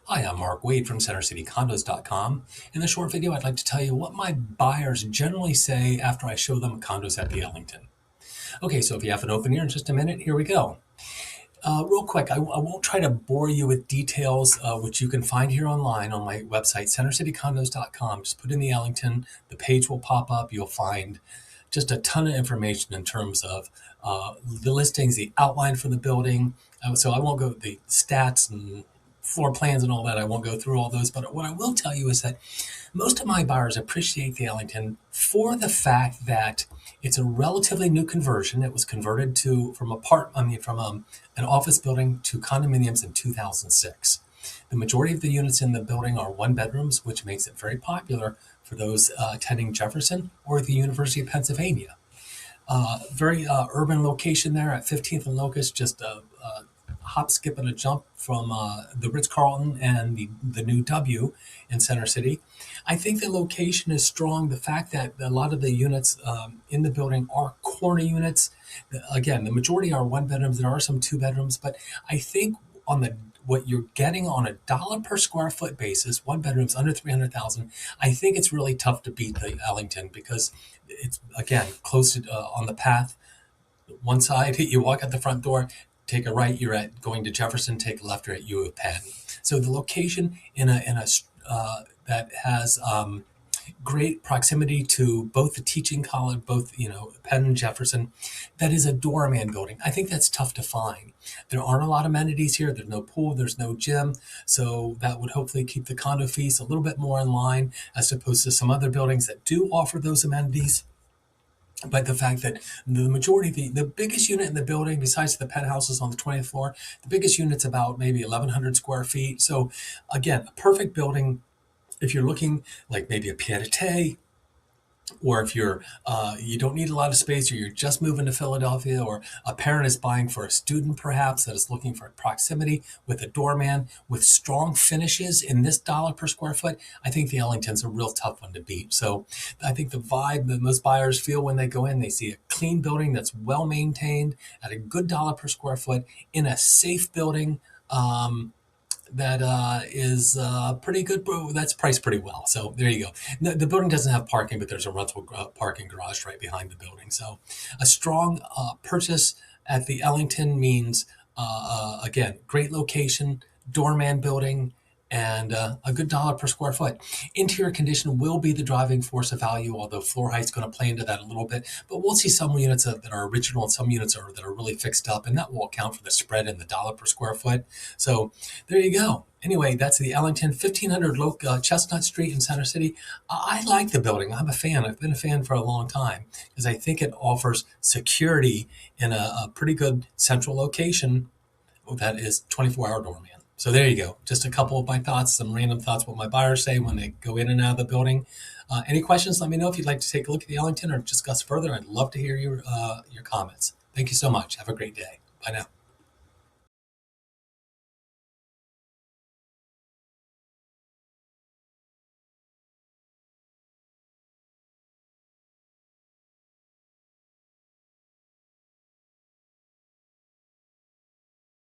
Hi, I'm Mark Wade from CenterCityCondos.com. In this short video, I'd like to tell you what my buyers generally say after I show them condos at the Ellington. Okay, so if you have an open ear in just a minute, here we go. Real quick, I won't try to bore you with details, which you can find here online on my website, CenterCityCondos.com. Just put in the Ellington, the page will pop up. You'll find just a ton of information in terms of the listings, the outline for the building. So I won't go the stats and floor plans and all that. I won't go through all those. But what I will tell you is that most of my buyers appreciate the Ellington for the fact that it's a relatively new conversion. It was converted from an office building to condominiums in 2006. The majority of the units in the building are one bedrooms, which makes it very popular for those attending Jefferson or the University of Pennsylvania. Very urban location there at 15th and Locust, just a hop, skip, and a jump from the Ritz-Carlton and the new W in Center City. I think the location is strong. The fact that a lot of the units in the building are corner units. Again, the majority are one bedrooms. There are some two bedrooms, but I think what you're getting on a dollar per square foot basis, one bedroom's under 300,000. I think it's really tough to beat the Ellington because it's again close to on the path. One side, you walk out the front door, take a right, you're at going to Jefferson. Take a left, you're at U of Penn. So the location that has great proximity to both the teaching college, both Penn and Jefferson. That is a doorman building. I think that's tough to find. There aren't a lot of amenities here. There's no pool. There's no gym. So that would hopefully keep the condo fees a little bit more in line as opposed to some other buildings that do offer those amenities. But the fact that the majority, the biggest unit in the building, besides the penthouses on the 20th floor, the biggest unit's about maybe 1,100 square feet. So again, a perfect building if you're looking like maybe a pied-à-terre, or if you don't need a lot of space, or you're just moving to Philadelphia, or a parent is buying for a student perhaps that is looking for proximity with a doorman with strong finishes in this dollar per square foot, I think the Ellington's a real tough one to beat. So I think the vibe that most buyers feel when they go in, they see a clean building that's well maintained at a good dollar per square foot in a safe building. That is pretty good. That's priced pretty well. So there you go. No, the building doesn't have parking, but there's a rental parking garage right behind the building. So a strong purchase at the Ellington means, again, great location, doorman building, and a good dollar per square foot. Interior condition will be the driving force of value, although floor height's going to play into that a little bit. But we'll see some units that are original and some units that are really fixed up, and that will account for the spread in the dollar per square foot. So there you go. Anyway, that's the Ellington, 1500 Chestnut Street in Center City. I like the building. I'm a fan. I've been a fan for a long time because I think it offers security in a pretty good central location that is 24-hour doorman. So there you go. Just a couple of my thoughts, some random thoughts, what my buyers say when they go in and out of the building. Any questions, let me know. If you'd like to take a look at the Ellington or discuss further, I'd love to hear your comments. Thank you so much. Have a great day. Bye now.